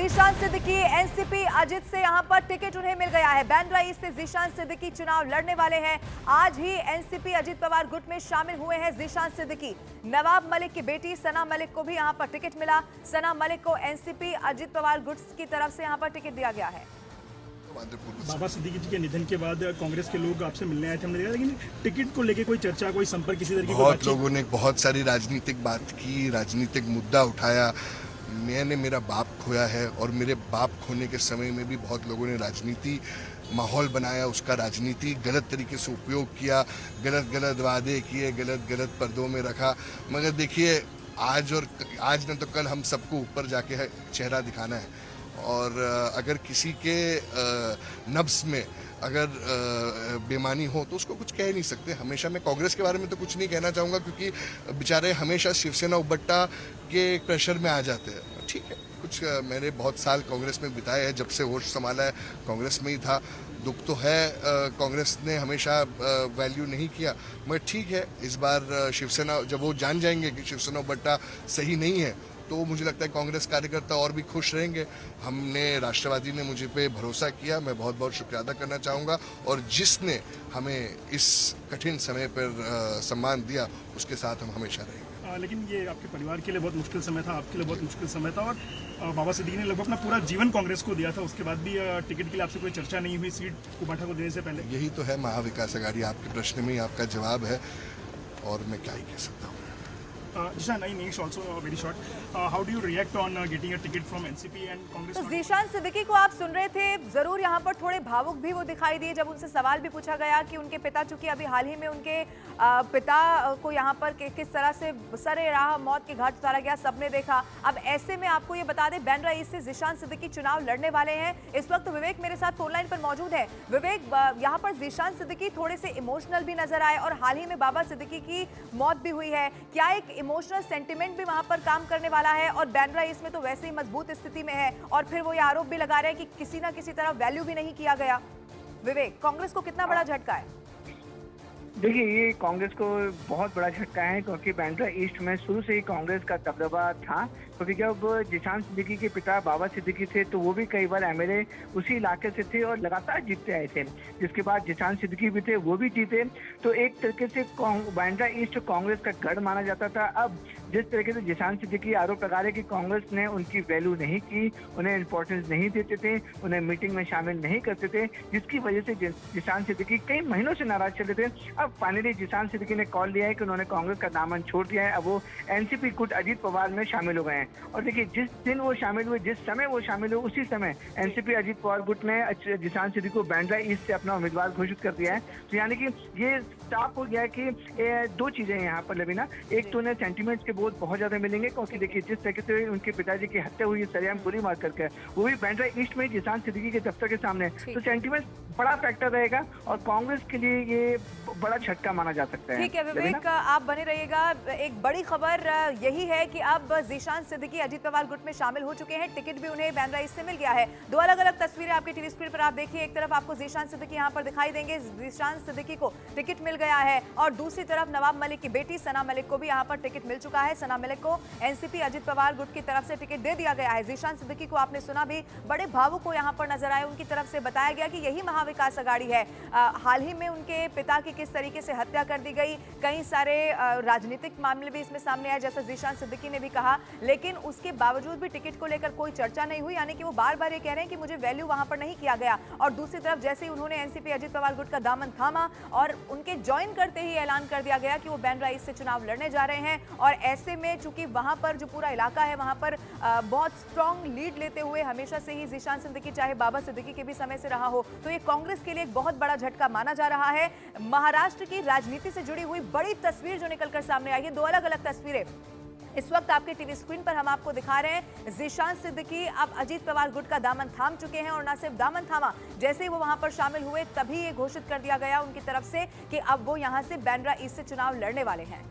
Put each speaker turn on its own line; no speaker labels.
Zeeshan Siddiqui NCP Ajit से यहां पर टिकट उन्हें मिल गया है। बांद्रा ईस्ट से ज़ीशान सिद्दीकी चुनाव लड़ने वाले हैं। आज ही एनसीपी अजित पवार गुट में शामिल हुए हैं ज़ीशान सिद्दीकी। नवाब मलिक की बेटी सना मलिक को भी यहां पर टिकट मिला। सना मलिक को एनसीपी अजित पवार गुट की तरफ से यहां पर टिकट दिया गया है।
बाबा सिद्दीकी जी के निधन के बाद कांग्रेस के लोग आपसे मिलने आए थे, हमने देखा, लेकिन टिकट को लेके कोई चर्चा, कोई संपर्क, किसी तरह की
बहुत लोगों ने बहुत सारी राजनीतिक बात की, राजनीतिक मुद्दा उठाया। मैंने मेरा बाप खोया है और मेरे बाप खोने के समय में भी बहुत लोगों ने राजनीति माहौल बनाया, उसका राजनीति गलत तरीके से उपयोग किया, गलत गलत वादे किए, गलत गलत पर्दों में रखा। मगर देखिए, आज न तो कल हम सबको ऊपर जाके चेहरा दिखाना है, और अगर किसी के नब्स में अगर बेमानी हो तो उसको कुछ कह नहीं सकते। हमेशा मैं कांग्रेस के बारे में तो कुछ नहीं कहना चाहूँगा, क्योंकि बेचारे हमेशा शिवसेना उबट्टा के प्रेशर में आ जाते हैं। ठीक है, कुछ मैंने बहुत साल कांग्रेस में बिताए हैं, जब से होश संभाला है कांग्रेस में ही था। दुख तो है, कांग्रेस ने हमेशा वैल्यू नहीं किया, मगर ठीक है, इस बार शिवसेना, जब वो जान जाएंगे कि शिवसेना उबट्टा सही नहीं है, तो मुझे लगता है कांग्रेस कार्यकर्ता और भी खुश रहेंगे। हमने, राष्ट्रवादी ने मुझे पे भरोसा किया, मैं बहुत बहुत शुक्रिया अदा करना चाहूँगा, और जिसने हमें इस कठिन समय पर सम्मान दिया, उसके साथ हम हमेशा रहेंगे।
लेकिन ये आपके परिवार के लिए बहुत मुश्किल समय था, आपके लिए बहुत मुश्किल समय था, और बाबा सिद्दीकी ने लगभग अपना पूरा जीवन कांग्रेस को दिया था। उसके बाद भी टिकट के लिए आपसे कोई चर्चा नहीं हुई सीट कुबाटा को देने से पहले?
यही तो है महाविकास अघाड़ी। आपके प्रश्न में ही आपका जवाब है, और मैं क्या ही कह सकता हूँ।
Zishan, in English also very short. How do you react on getting a ticket from NCP and Congress?
तो ज़ीशान सिद्दीकी को आप सुन रहे थे, जरूर यहाँ पर थोड़े भावुक भी वो दिखाई दिए जब उनसे सवाल भी पूछा गया कि उनके पिता, चूंकि अभी हाल ही में उनके पिता को यहाँ पर किस तरह से सरे राह मौत के घाट उतारा गया, सबने देखा। अब ऐसे में आपको ये बता दें, बांद्रा ईस्ट से ज़ीशान सिद्दीकी चुनाव लड़ने वाले हैं। इस वक्त विवेक मेरे साथ फोन लाइन पर मौजूद है। विवेक, यहाँ पर ज़ीशान सिद्दीकी थोड़े से इमोशनल भी नजर आए, और हाल ही में बाबा सिद्दीकी की मौत भी हुई है। क्या एक इमोशनल सेंटिमेंट भी वहां पर काम करने वाला है? और बांद्रा ईस्ट में तो वैसे ही मजबूत स्थिति में है, और फिर वो ये आरोप भी लगा रहे हैं कि किसी ना किसी तरह वैल्यू भी नहीं किया गया। विवेक, कांग्रेस को कितना बड़ा झटका है?
देखिए, ये कांग्रेस को बहुत बड़ा झटका है, क्योंकि बांद्रा ईस्ट में शुरू से ही कांग्रेस का दबदबा था। क्योंकि जब ज़ीशान सिद्दीकी के पिता बाबा सिद्दीकी थे, तो वो भी कई बार एमएलए उसी इलाके से थे और लगातार जीतते आए थे। जिसके बाद ज़ीशान सिद्दीकी भी थे, वो भी जीते। तो एक तरीके से बांद्रा ईस्ट कांग्रेस का गढ़ माना जाता था। अब जिस तरीके से ज़ीशान सिद्दीकी आरोप लगा रहे कि कांग्रेस ने उनकी वैल्यू नहीं की, उन्हें इंपॉर्टेंस नहीं देते थे, उन्हें मीटिंग में शामिल नहीं करते थे, जिसकी वजह से ज़ीशान सिद्दीकी कई महीनों से नाराज चले थे। अब फाइनली ज़ीशान सिद्दीकी ने कॉल लिया है कि उन्होंने कांग्रेस का दामन छोड़ दिया है। अब वो एनसीपी गुट अजित पवार में शामिल हो गए हैं। और देखिए, जिस दिन वो शामिल हुए, जिस समय वो शामिल हुए, उसी समय एनसीपी अजित पवार गुट ने ज़ीशान सिद्दीकी को बांद्रा ईस्ट से अपना उम्मीदवार घोषित कर दिया है। तो यानी कि ये साफ हो गया है कि दो चीजें यहाँ पर लबीना, एक तो उन्हें सेंटिमेंट्स के बोझ बहुत ज्यादा मिलेंगे, क्योंकि देखिए जिस तरीके से उनके पिताजी की हत्या हुई सरेआम गोली मार करके, वो भी बांद्रा ईस्ट में ज़ीशान सिद्दीकी के दफ्तर के सामने, तो सेंटिमेंट बड़ा फैक्टर रहेगा, और कांग्रेस के लिए ये बड़ा झटका माना जा सकता है।
ठीक है विवेक, आप बने रहिएगा। एक बड़ी खबर यही है कि अब ज़ीशान सिद्दीकी अजित पवार गुट में शामिल हो चुके हैं। टिकट भी उन्हें बांद्रा ईस्ट से मिल गया है। दो अलग अलग तस्वीरें आपके टीवी स्क्रीन पर आप देखिए। एक तरफ आपको ज़ीशान सिद्दीकी यहाँ पर दिखाई देंगे, ज़ीशान सिद्दीकी को टिकट मिल गया है, और दूसरी तरफ नवाब मलिक की बेटी सना मलिक को भी यहाँ पर टिकट मिल चुका है। सना मलिक को एनसीपी अजित पवार गुट की तरफ से टिकट दे दिया गया है। ज़ीशान सिद्दीकी को आपने सुना भी, बड़े भावुक को यहाँ पर नजर आए। उनकी तरफ से बताया गया कि यही महाविकास अघाड़ी है। हाल ही में उनके पिता की किस तरीके से हत्या कर दी गई, कई सारे राजनीतिक मामले भी इसमें सामने आए, जैसा ज़ीशान सिद्दीकी ने भी कहा, लेकिन उसके बावजूद भी टिकट को लेकर कोई चर्चा नहीं हुई। यानी कि वो बार बार ये कह रहे हैं कि मुझे वैल्यू वहां पर नहीं किया गया। और दूसरी तरफ जैसे ही उन्होंने एनसीपी अजित पवार गुट का दामन थामा और उनके ज्वाइन करते ही ऐलान कर दिया गया कि वो बांद्रा ईस्ट से चुनाव लड़ने जा रहे हैं। और ऐसे में चूंकि वहां पर जो पूरा इलाका है, वहां पर बहुत स्ट्रॉन्ग लीड लेते हुए हमेशा से ही ज़ीशान सिद्दीकी, चाहे बाबा सिद्दीकी के भी समय से रहा हो, तो ये कांग्रेस के लिए एक बहुत बड़ा झटका माना जा रहा है। महाराष्ट्र की राजनीति से जुड़ी हुई बड़ी तस्वीर जो निकलकर सामने आई है, दो अलग अलग तस्वीरें इस वक्त आपके टीवी स्क्रीन पर हम आपको दिखा रहे हैं। ज़ीशान सिद्दीकी अब अजित पवार गुट का दामन थाम चुके हैं, और न सिर्फ दामन थामा, जैसे ही वो वहां पर शामिल हुए तभी ये घोषित कर दिया गया उनकी तरफ से कि अब वो यहां से बांद्रा ईस्ट से चुनाव लड़ने वाले हैं।